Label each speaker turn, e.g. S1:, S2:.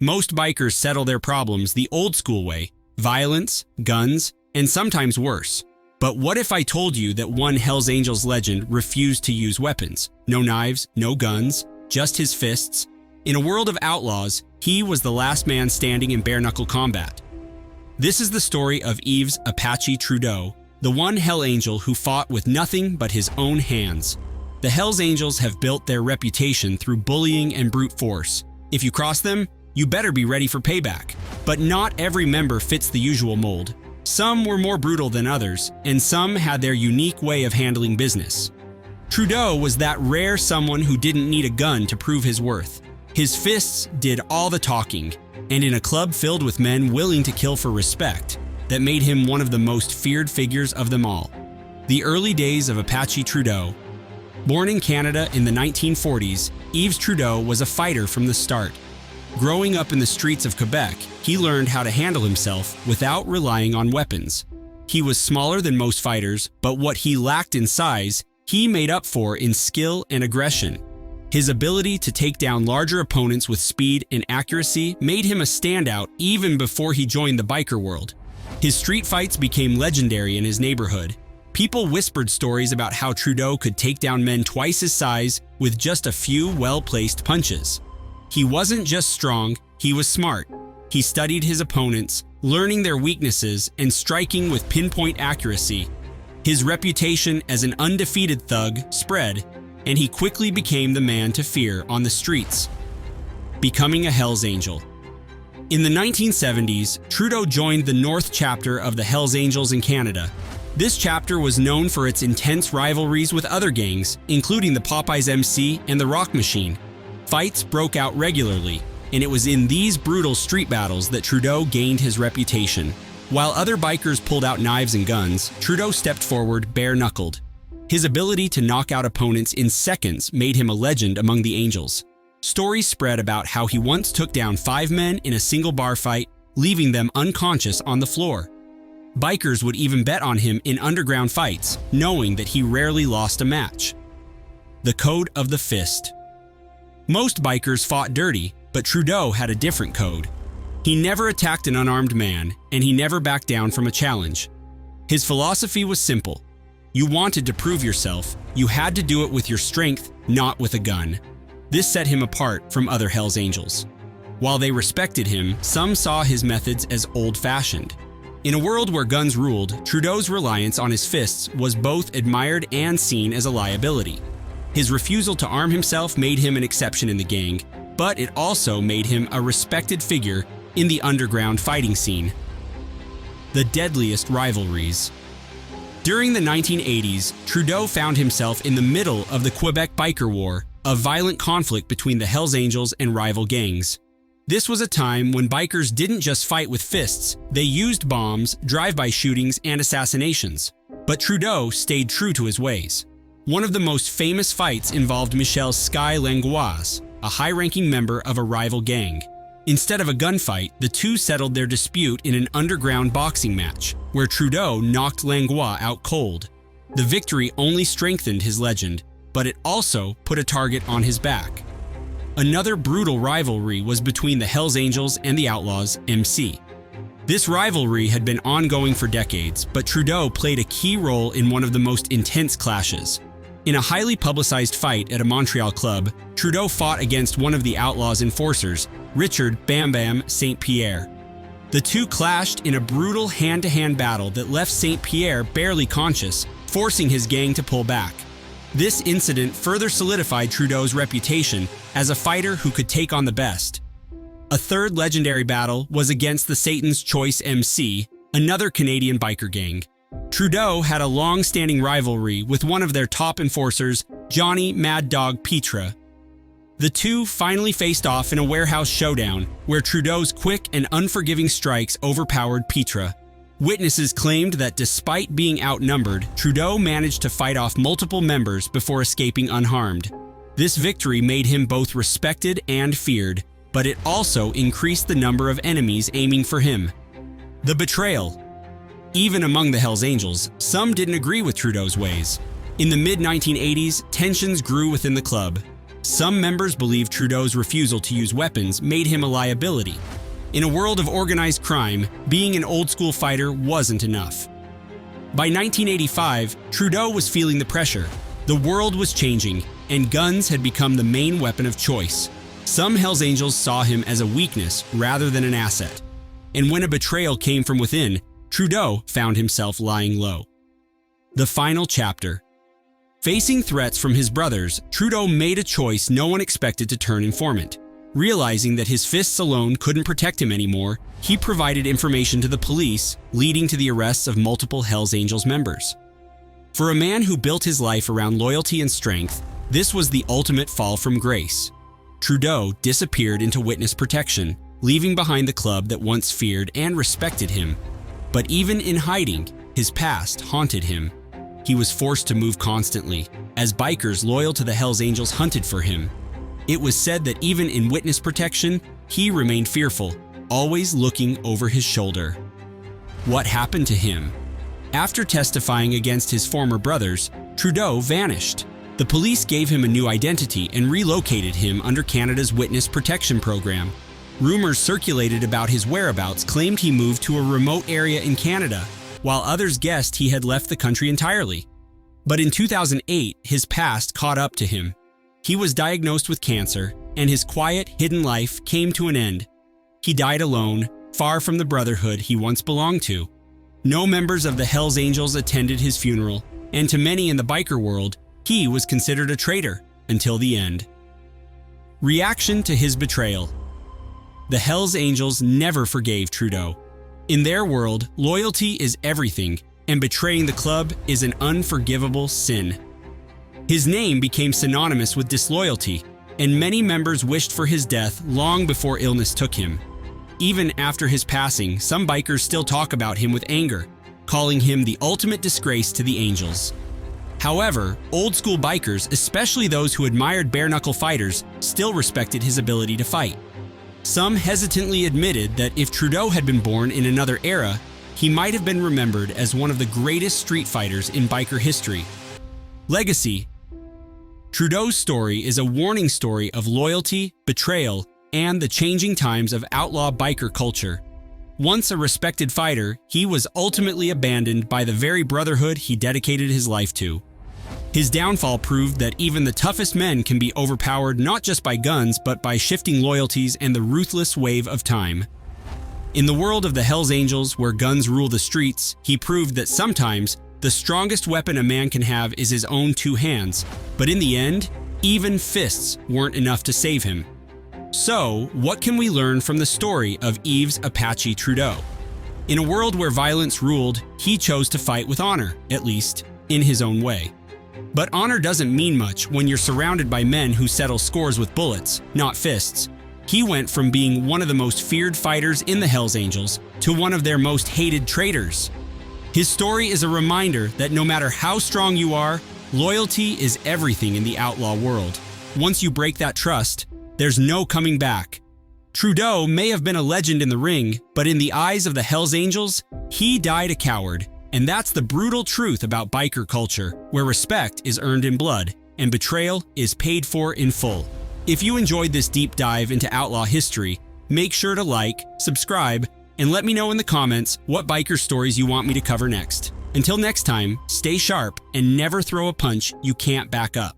S1: Most bikers settle their problems the old-school way: violence, guns, and sometimes worse. But what if I told you that one Hells Angels legend refused to use weapons? No knives, no guns, just his fists. In a world of outlaws, he was the last man standing in bare-knuckle combat. This is the story of Yves Apache Trudeau, the one Hell Angel who fought with nothing but his own hands. The Hells Angels have built their reputation through bullying and brute force. If you cross them, you better be ready for payback. But not every member fits the usual mold. Some were more brutal than others, and some had their unique way of handling business. Trudeau was that rare someone who didn't need a gun to prove his worth. His fists did all the talking, and in a club filled with men willing to kill for respect, that made him one of the most feared figures of them all. The early days of Apache Trudeau. Born in Canada in the 1940s, Yves Trudeau was a fighter from the start. Growing up in the streets of Quebec, he learned how to handle himself without relying on weapons. He was smaller than most fighters, but what he lacked in size, he made up for in skill and aggression. His ability to take down larger opponents with speed and accuracy made him a standout even before he joined the biker world. His street fights became legendary in his neighborhood. People whispered stories about how Trudeau could take down men twice his size with just a few well-placed punches. He wasn't just strong, he was smart. He studied his opponents, learning their weaknesses and striking with pinpoint accuracy. His reputation as an undefeated thug spread, and he quickly became the man to fear on the streets. Becoming a Hells Angel. In the 1970s, Trudeau joined the North chapter of the Hells Angels in Canada. This chapter was known for its intense rivalries with other gangs, including the Popeyes MC and the Rock Machine. Fights broke out regularly, and it was in these brutal street battles that Trudeau gained his reputation. While other bikers pulled out knives and guns, Trudeau stepped forward bare-knuckled. His ability to knock out opponents in seconds made him a legend among the Angels. Stories spread about how he once took down 5 men in a single bar fight, leaving them unconscious on the floor. Bikers would even bet on him in underground fights, knowing that he rarely lost a match. The Code of the Fist. Most bikers fought dirty, but Trudeau had a different code. He never attacked an unarmed man, and he never backed down from a challenge. His philosophy was simple. You wanted to prove yourself, you had to do it with your strength, not with a gun. This set him apart from other Hells Angels. While they respected him, some saw his methods as old-fashioned. In a world where guns ruled, Trudeau's reliance on his fists was both admired and seen as a liability. His refusal to arm himself made him an exception in the gang, but it also made him a respected figure in the underground fighting scene. The deadliest rivalries. During the 1980s, Trudeau found himself in the middle of the Quebec Biker War, a violent conflict between the Hells Angels and rival gangs. This was a time when bikers didn't just fight with fists, they used bombs, drive-by shootings, and assassinations. But Trudeau stayed true to his ways. One of the most famous fights involved Michel Sky Langlois, a high-ranking member of a rival gang. Instead of a gunfight, the two settled their dispute in an underground boxing match, where Trudeau knocked Langlois out cold. The victory only strengthened his legend, but it also put a target on his back. Another brutal rivalry was between the Hells Angels and the Outlaws MC. This rivalry had been ongoing for decades, but Trudeau played a key role in one of the most intense clashes. In a highly publicized fight at a Montreal club, Trudeau fought against one of the Outlaws' enforcers, Richard Bam Bam St. Pierre. The two clashed in a brutal hand-to-hand battle that left St. Pierre barely conscious, forcing his gang to pull back. This incident further solidified Trudeau's reputation as a fighter who could take on the best. A third legendary battle was against the Satan's Choice MC, another Canadian biker gang. Trudeau had a long-standing rivalry with one of their top enforcers, Johnny Mad Dog Petra. The two finally faced off in a warehouse showdown, where Trudeau's quick and unforgiving strikes overpowered Petra. Witnesses claimed that despite being outnumbered, Trudeau managed to fight off multiple members before escaping unharmed. This victory made him both respected and feared, but it also increased the number of enemies aiming for him. The betrayal. Even among the Hells Angels, some didn't agree with Trudeau's ways. In the mid-1980s, tensions grew within the club. Some members believe Trudeau's refusal to use weapons made him a liability. In a world of organized crime, being an old-school fighter wasn't enough. By 1985, Trudeau was feeling the pressure. The world was changing, and guns had become the main weapon of choice. Some Hells Angels saw him as a weakness rather than an asset. And when a betrayal came from within, Trudeau found himself lying low. The final chapter. Facing threats from his brothers, Trudeau made a choice no one expected to turn informant. Realizing that his fists alone couldn't protect him anymore, he provided information to the police, leading to the arrests of multiple Hells Angels members. For a man who built his life around loyalty and strength, this was the ultimate fall from grace. Trudeau disappeared into witness protection, leaving behind the club that once feared and respected him. But even in hiding, his past haunted him. He was forced to move constantly, as bikers loyal to the Hells Angels hunted for him. It was said that even in witness protection, he remained fearful, always looking over his shoulder. What happened to him? After testifying against his former brothers, Trudeau vanished. The police gave him a new identity and relocated him under Canada's Witness Protection Program. Rumors circulated about his whereabouts claimed he moved to a remote area in Canada, while others guessed he had left the country entirely. But in 2008, his past caught up to him. He was diagnosed with cancer, and his quiet, hidden life came to an end. He died alone, far from the brotherhood he once belonged to. No members of the Hells Angels attended his funeral, and to many in the biker world, he was considered a traitor until the end. Reaction to his betrayal. The Hells Angels never forgave Trudeau. In their world, loyalty is everything, and betraying the club is an unforgivable sin. His name became synonymous with disloyalty, and many members wished for his death long before illness took him. Even after his passing, some bikers still talk about him with anger, calling him the ultimate disgrace to the Angels. However, old-school bikers, especially those who admired bare-knuckle fighters, still respected his ability to fight. Some hesitantly admitted that if Trudeau had been born in another era, he might have been remembered as one of the greatest street fighters in biker history. Legacy. Trudeau's story is a warning story of loyalty, betrayal, and the changing times of outlaw biker culture. Once a respected fighter, he was ultimately abandoned by the very brotherhood he dedicated his life to. His downfall proved that even the toughest men can be overpowered not just by guns, but by shifting loyalties and the ruthless wave of time. In the world of the Hells Angels, where guns rule the streets, he proved that sometimes the strongest weapon a man can have is his own two hands, but in the end, even fists weren't enough to save him. So, what can we learn from the story of Yves Apache Trudeau? In a world where violence ruled, he chose to fight with honor, at least in his own way. But honor doesn't mean much when you're surrounded by men who settle scores with bullets, not fists. He went from being one of the most feared fighters in the Hells Angels to one of their most hated traitors. His story is a reminder that no matter how strong you are, loyalty is everything in the outlaw world. Once you break that trust, there's no coming back. Trudeau may have been a legend in the ring, but in the eyes of the Hells Angels, he died a coward. And that's the brutal truth about biker culture, where respect is earned in blood and betrayal is paid for in full. If you enjoyed this deep dive into outlaw history, make sure to like, subscribe, and let me know in the comments what biker stories you want me to cover next. Until next time, stay sharp and never throw a punch you can't back up.